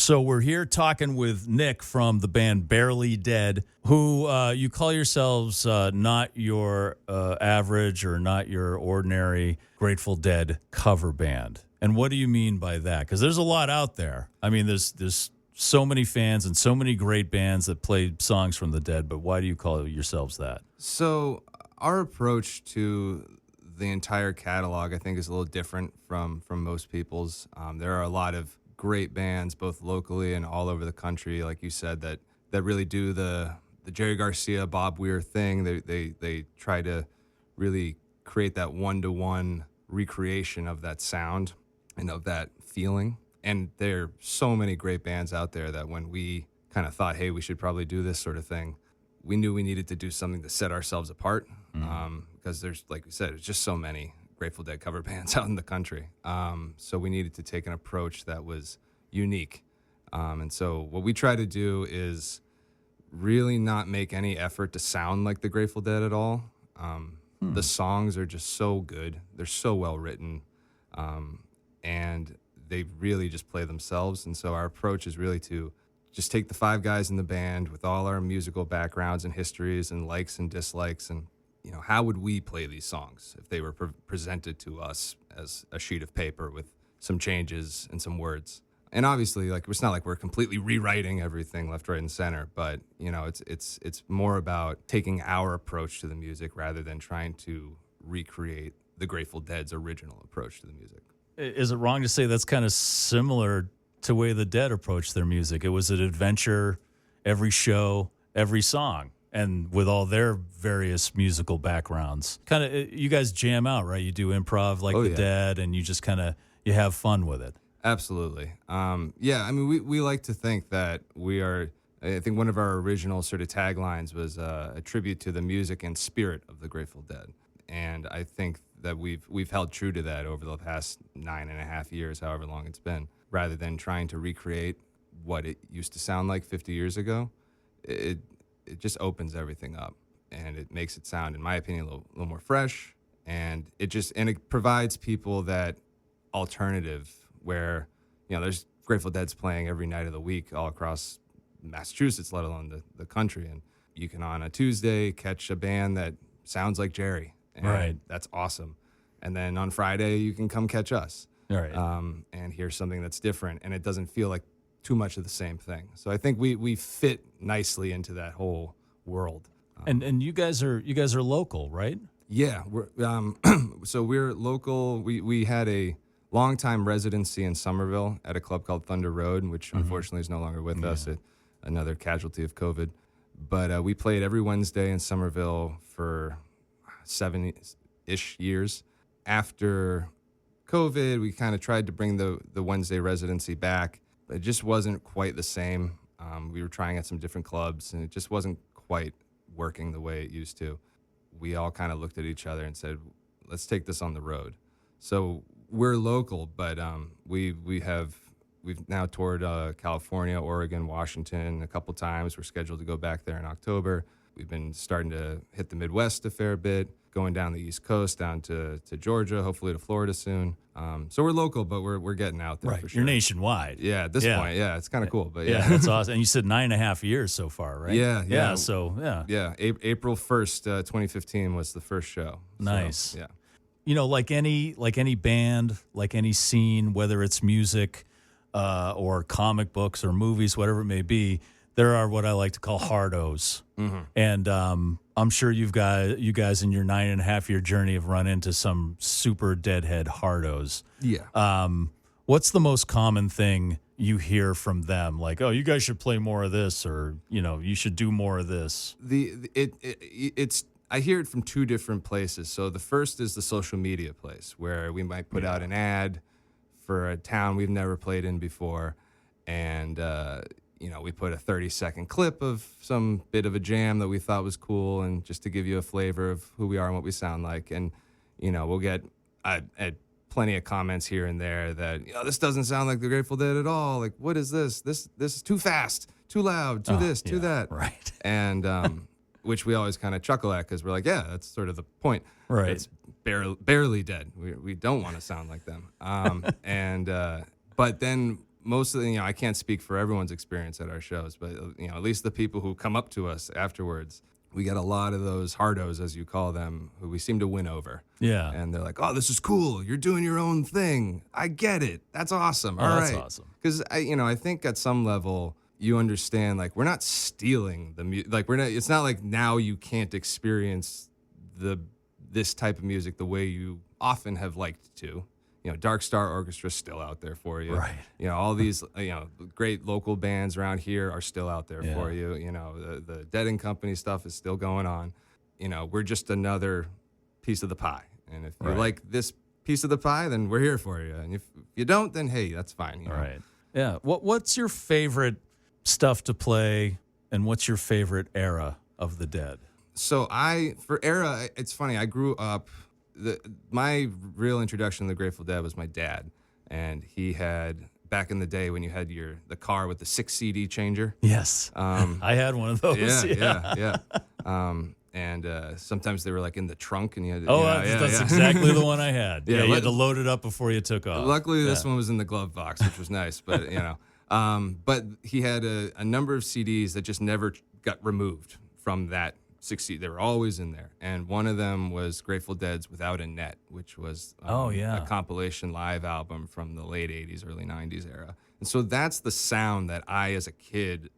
So we're here talking with Nick from the band Barely Dead, who you call yourselves not your average or not your ordinary Grateful Dead cover band. And what do you mean by that? Because there's a lot out there. I mean, there's so many fans and so many great bands that play songs from the Dead, but why do you call yourselves that? So our approach to the entire catalog, I think, is a little different from most people's. There are a lot of great bands, both locally and all over the country, like you said, that really do the Jerry Garcia, Bob Weir thing. They try to really create that one-to-one recreation of that sound and of that feeling. And there are so many great bands out there that when we kind of thought, hey, we should probably do this sort of thing, we knew we needed to do something to set ourselves apart, because there's, like we said, there's just so many Grateful Dead cover bands out in the country. So we needed to take an approach that was unique. And so what we try to do is really not make any effort to sound like the Grateful Dead at all. The songs are just so good. They're so well written. And they really just play themselves. And so our approach is really to just take the five guys in the band with all our musical backgrounds and histories and likes and dislikes, and how would we play these songs if they were presented to us as a sheet of paper with some changes and some words. And obviously, like, it's not like we're completely rewriting everything left, right, and center, but it's more about taking our approach to the music rather than trying to recreate the Grateful Dead's original approach to the music. Is it wrong to say that's kind of similar to the way the Dead approached their music? It was an adventure, every show, every song, and with all their various musical backgrounds. Kind of, you guys jam out, right? You do improv like the Dead, and you just kind of, you have fun with it. Absolutely. Yeah, I mean, we like to think that we are, I think one of our original sort of taglines was a tribute to the music and spirit of the Grateful Dead. And I think that we've held true to that over the past 9.5 years, however long it's been, rather than trying to recreate what it used to sound like 50 years ago. It just opens everything up, and it makes it sound, in my opinion, a little more fresh, and it provides people that alternative where, there's Grateful Dead's playing every night of the week all across Massachusetts, let alone the country, and you can on a Tuesday catch a band that sounds like Jerry. And right. That's awesome. And then on Friday, you can come catch us. Right. And hear something that's different, and it doesn't feel like too much of the same thing. So I think we fit nicely into that whole world. And you guys are local, right? Yeah. So we're local. We had a long-time residency in Somerville at a club called Thunder Road, which unfortunately is no longer with us, another casualty of COVID. But we played every Wednesday in Somerville for 7-ish years. After COVID, we kind of tried to bring the Wednesday residency back, but it just wasn't quite the same. We were trying at some different clubs, and it just wasn't quite working the way it used to. We all kind of looked at each other and said, let's take this on the road. So we're local, but we've now toured California, Oregon, Washington a couple times. We're scheduled to go back there in October. We've been starting to hit the Midwest a fair bit, going down the East Coast, down to Georgia, hopefully to Florida soon. So we're local, but we're getting out there for sure. You're nationwide. Yeah, at this point, it's kind of cool. But yeah, that's awesome. And you said 9.5 years so far, right? Yeah. So. April 1st, 2015 was the first show. Nice. So, yeah. Like any band, like any scene, whether it's music or comic books or movies, whatever it may be, there are what I like to call hardos. Mm-hmm. And I'm sure you guys in your 9.5-year journey have run into some super deadhead hardos. Yeah. What's the most common thing you hear from them? Like, oh, you guys should play more of this, or you should do more of this. It's I hear it from two different places. So the first is the social media place where we might put out an ad for a town we've never played in before, and we put a 30-second clip of some bit of a jam that we thought was cool, and just to give you a flavor of who we are and what we sound like. And we'll get plenty of comments here and there that this doesn't sound like the Grateful Dead at all. Like, what is this? This is too fast, too loud, too this, too that. Right. And which we always kind of chuckle at because we're like, yeah, that's sort of the point. Right. It's barely dead. We don't want to sound like them. But then most of the, I can't speak for everyone's experience at our shows, but at least the people who come up to us afterwards, we get a lot of those hardos, as you call them, who we seem to win over. Yeah. And they're like, "Oh, this is cool. You're doing your own thing. I get it. That's awesome. All that's right." awesome. Because I think at some level you understand, like, we're not stealing the music. Like, we're not. It's not like now you can't experience this type of music the way you often have liked to. Dark Star Orchestra's still out there for you. Right. All these, great local bands around here are still out there for you. The Dead and Company stuff is still going on. We're just another piece of the pie. And if you like this piece of the pie, then we're here for you. And if you don't, then hey, that's fine. Right. Yeah. What's your favorite stuff to play, and what's your favorite era of the Dead? So for era, it's funny. I grew up. My real introduction to the Grateful Dead was my dad, and he had, back in the day when you had the car with the 6 CD changer. Yes, I had one of those. Yeah. And sometimes they were like in the trunk, and you had. That's exactly the one I had. Yeah, you had to load it up before you took off. Luckily, this one was in the glove box, which was nice. But but he had a number of CDs that just never got removed from that 60. They were always in there, and one of them was Grateful Dead's "Without a Net," which was a compilation live album from the late 80s, early 90s era. And so that's the sound that I, as a kid,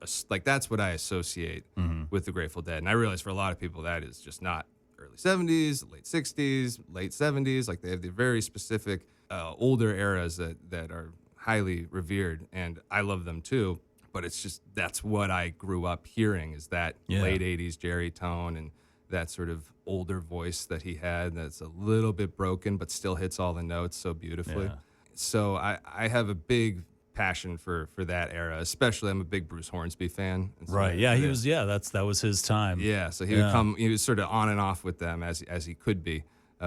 that's what I associate with the Grateful Dead. And I realize for a lot of people that is just not early 70s, late 60s, late 70s. Like, they have the very specific older eras that are highly revered, and I love them too. But it's just, that's what I grew up hearing, is that late 80s Jerry tone and that sort of older voice that he had that's a little bit broken but still hits all the notes so beautifully. Yeah. So I have a big passion for that era, especially I'm a big Bruce Hornsby fan. And so Right. Yeah, he was. Yeah, that was his time. Yeah, so he would come. He was sort of on and off with them as he could be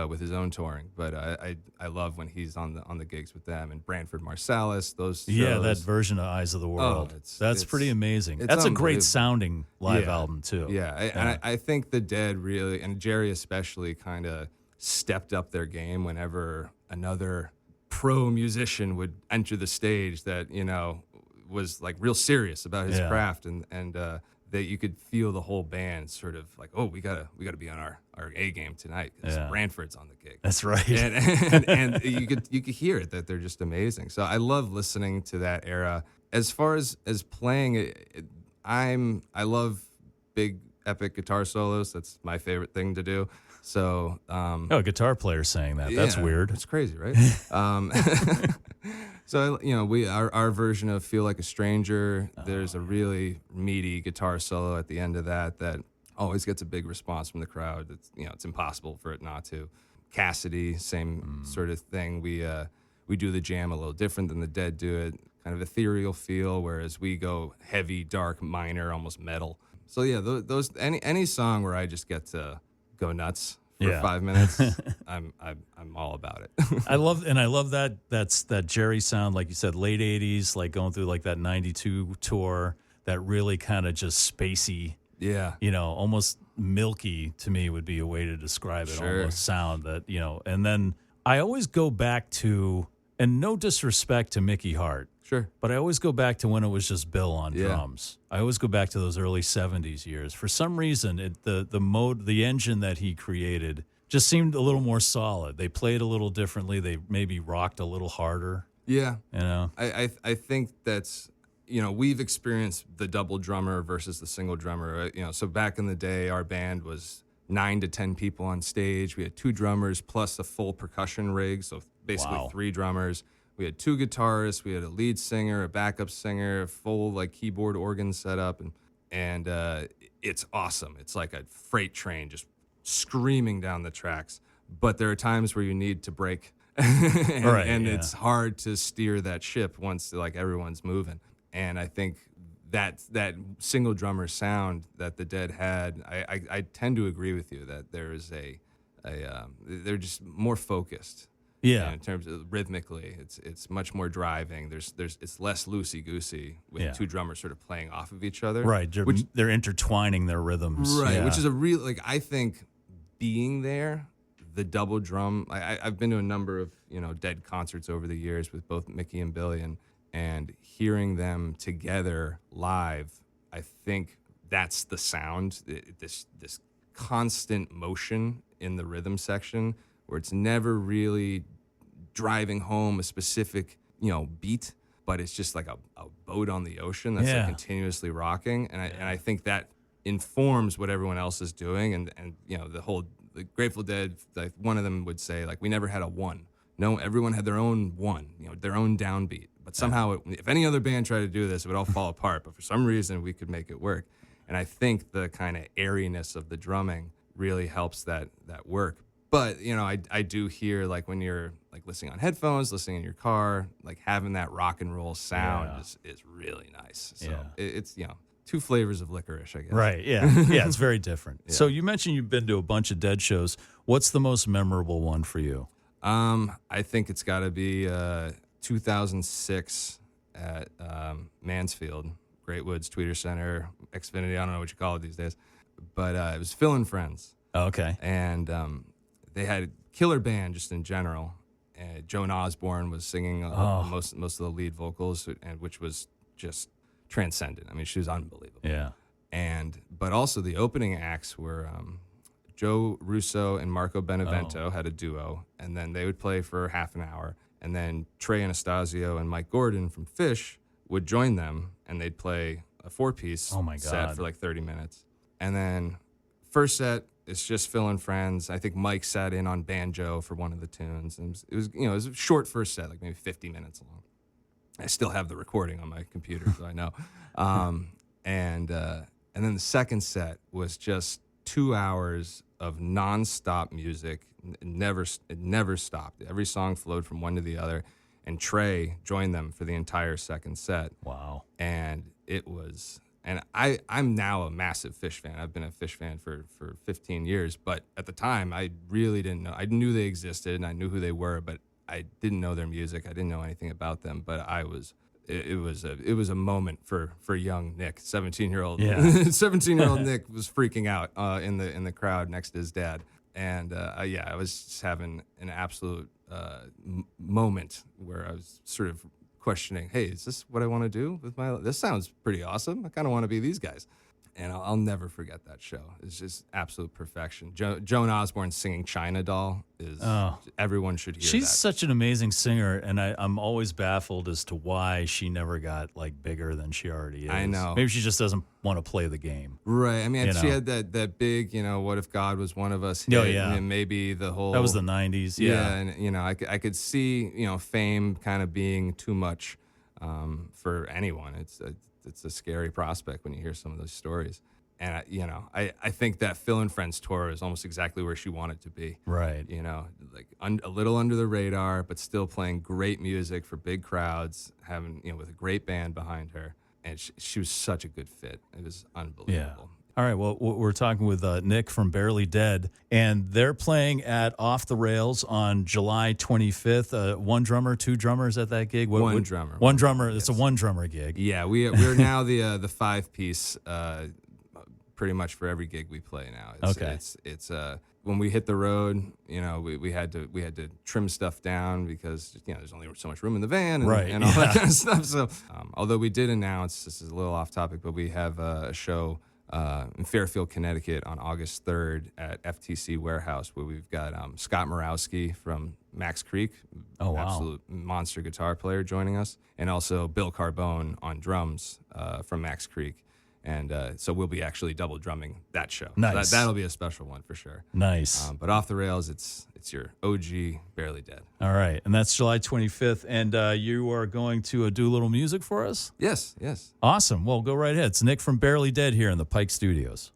with his own touring. But I love when he's on the gigs with them, and Branford Marsalis. Those shows. Yeah, that version of Eyes of the World. That's pretty amazing. That's a great sounding live album too. Yeah, and I think the Dead really, and Jerry especially, kind of stepped up their game whenever another pro musician would enter the stage that was like real serious about his craft, and that you could feel the whole band sort of like, oh, we gotta be on our A game tonight because Branford's on the gig. That's right. And you could hear it, that they're just amazing. So I love listening to that era. As far as playing it, I love big epic guitar solos. That's my favorite thing to do. So a guitar player saying that. That's weird. It's crazy, right? So our version of "Feel Like a Stranger," there's a really meaty guitar solo at the end of that always gets a big response from the crowd. It's impossible for it not to. Cassidy, same sort of thing. We do the jam a little different than the Dead do it, kind of ethereal feel, whereas we go heavy, dark, minor, almost metal. So yeah, those any song where I just get to go nuts for 5 minutes, I'm all about it. I love that Jerry sound, like you said, late 80s, like going through like that 92 tour, that really kind of just spacey, almost milky, to me would be a way to describe it, almost sound that, and then I always go back to, and no disrespect to Mickey Hart, but I always go back to when it was just Bill on drums. I always go back to those early 70s years. For some reason, the engine that he created just seemed a little more solid. They played a little differently. They maybe rocked a little harder. Yeah. I think that's, we've experienced the double drummer versus the single drummer. So back in the day, our band was 9 to 10 people on stage. We had 2 drummers plus a full percussion rig, so basically 3 drummers. We had 2 guitarists, we had a lead singer, a backup singer, a full keyboard organ setup, and it's awesome. It's like a freight train just screaming down the tracks. But there are times where you need to break, and it's hard to steer that ship once everyone's moving. And I think that single drummer sound that the Dead had, I tend to agree with you that there is they're just more focused. Yeah, in terms of rhythmically, it's much more driving. It's less loosey goosey with 2 drummers sort of playing off of each other. Right, they're intertwining their rhythms. Right, which is a real I think being there, the double drum. I've been to a number of Dead concerts over the years with both Mickey and Billy, and hearing them together live, I think that's the sound. This constant motion in the rhythm section, where it's never really driving home a specific beat, but it's just like a boat on the ocean that's like continuously rocking, and I think that informs what everyone else is doing, and the Grateful Dead, like one of them would say, like, we never had a one. No, everyone had their own one, their own downbeat. But somehow, if any other band tried to do this, it would all fall apart. But for some reason, we could make it work. And I think the kind of airiness of the drumming really helps that work. But I do hear, like, when you're like listening on headphones, listening in your car, like having that rock and roll sound is really nice. So it's two flavors of licorice, I guess. Right. Yeah. Yeah. It's very different. So you mentioned you've been to a bunch of Dead shows. What's the most memorable one for you? I think it's got to be 2006 at Mansfield, Great Woods Tweeter Center, Xfinity. I don't know what you call it these days, but it was Phil and Friends. Oh, okay. And they had a killer band just in general. Joan Osborne was singing most of the lead vocals, and which was just transcendent. I mean, she was unbelievable. Yeah. But also the opening acts were Joe Russo and Marco Benevento had a duo, and then they would play for half an hour, and then Trey Anastasio and Mike Gordon from Fish would join them, and they'd play a four-piece set for like 30 minutes. And then first set, it's just Phil and Friends. I think Mike sat in on banjo for one of the tunes, and it was a short first set, like maybe 50 minutes long. I still have the recording on my computer, so I know. And then the second set was just 2 hours of nonstop music. It never stopped. Every song flowed from one to the other, and Trey joined them for the entire second set. Wow. And it was, and I'm now a massive Fish fan. I've been a Fish fan for 15 years, but at the time I really didn't know. I knew they existed and I knew who they were, but I didn't know their music. I didn't know anything about them, but it was a moment for young Nick, 17-year-old. Yeah. 17-year-old Nick was freaking out in the crowd next to his dad, and I was just having an absolute moment where I was sort of questioning, hey, is this what I want to do with my life? This sounds pretty awesome. I kind of want to be these guys. And I'll never forget that show. It's just absolute perfection. Joan Osborne singing China Doll is everyone should hear. She's that. such an amazing singer, and I'm always baffled as to why she never got like bigger than she already is. I know. Maybe she just doesn't want to play the game. Right. I mean, she had that big, what if God was one of us? Oh, yeah. And maybe the whole. That was the 90s. Yeah. And, I could see, fame kind of being too much for anyone. It's a scary prospect when you hear some of those stories. And, I think that Phil and Friends tour is almost exactly where she wanted to be. Right. Like a little under the radar, but still playing great music for big crowds, having, with a great band behind her. And she was such a good fit. It was unbelievable. Yeah. All right. Well, we're talking with Nick from Barely Dead, and they're playing at Off the Rails on July 25th. One drummer, two drummers at that gig? One drummer. One drummer. Yes. It's a one drummer gig. Yeah, we're now the 5-piece pretty much for every gig we play now. It's when we hit the road, we had to trim stuff down because there's only so much room in the van and all that kind of stuff. So although we did announce, this is a little off topic, but we have a show in Fairfield, Connecticut on August 3rd at FTC Warehouse, where we've got Scott Morawski from Max Creek, absolute monster guitar player, joining us, and also Bill Carbone on drums from Max Creek. And so we'll be actually double drumming that show. Nice. So that'll be a special one for sure. Nice. But Off the Rails, it's your OG Barely Dead. All right. And that's July 25th. And you are going to do a little music for us? Yes. Awesome. Well, go right ahead. It's Nick from Barely Dead here in the Pike Studios.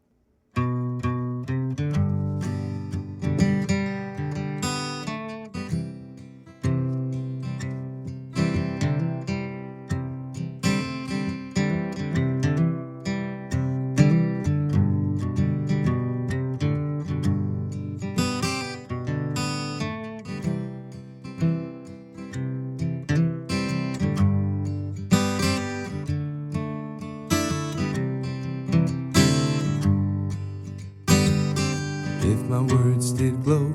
If my words did glow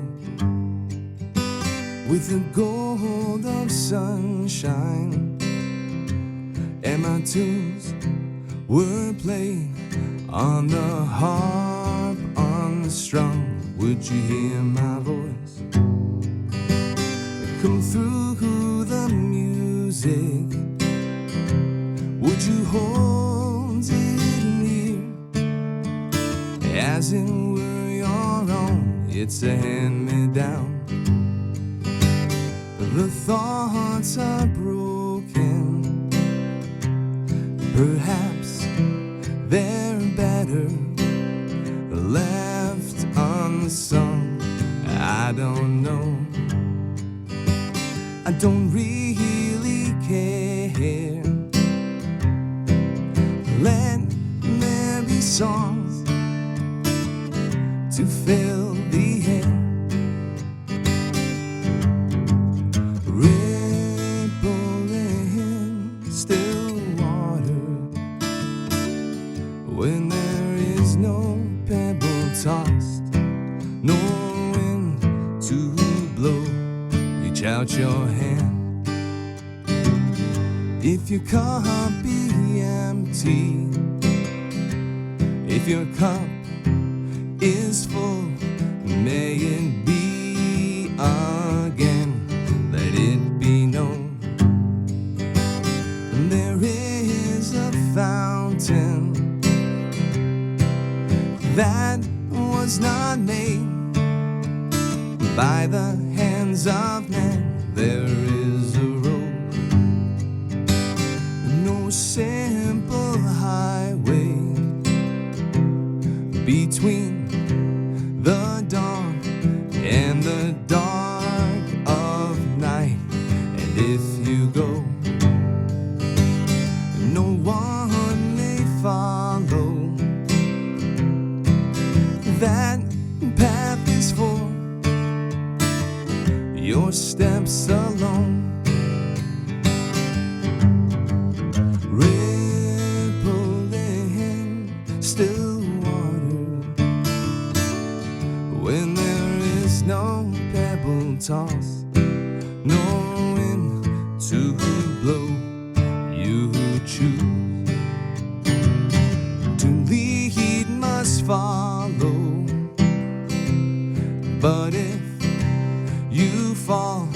with the gold of sunshine, my tunes were played on the harp unstrung, would you hear my voice come through the music? Would you hold it near as it were your own? It's a hand-me-down. The thoughts are broken, perhaps they're better left unsung. I don't know, I don't really care. Let there be songs to fill the air. Rippling still water when there is no pebble tossed, no wind to blow. Reach out your hand. If your cup be empty, if your cup is full, may it be again. Let it be known there is a fountain that was not made by the hands of men. There is a road, no simple highway between the dawn and the dark of night. And if you go, no one may follow. That path is for your steps alone. Rippling still water when there is no pebble toss, no wind to blow. You choose to lead must follow, but if you fall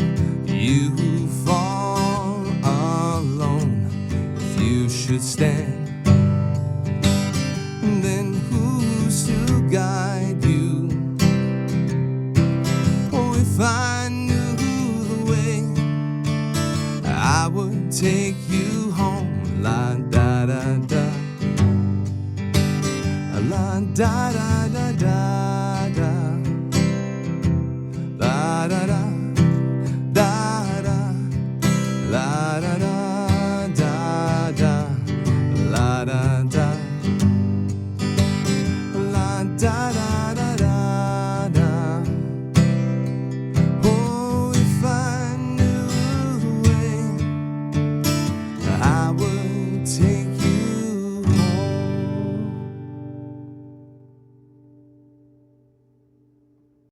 alone. If you should stand, then who's to guide you? Oh, if I knew the way, I would take you home. La da da da, la da da da.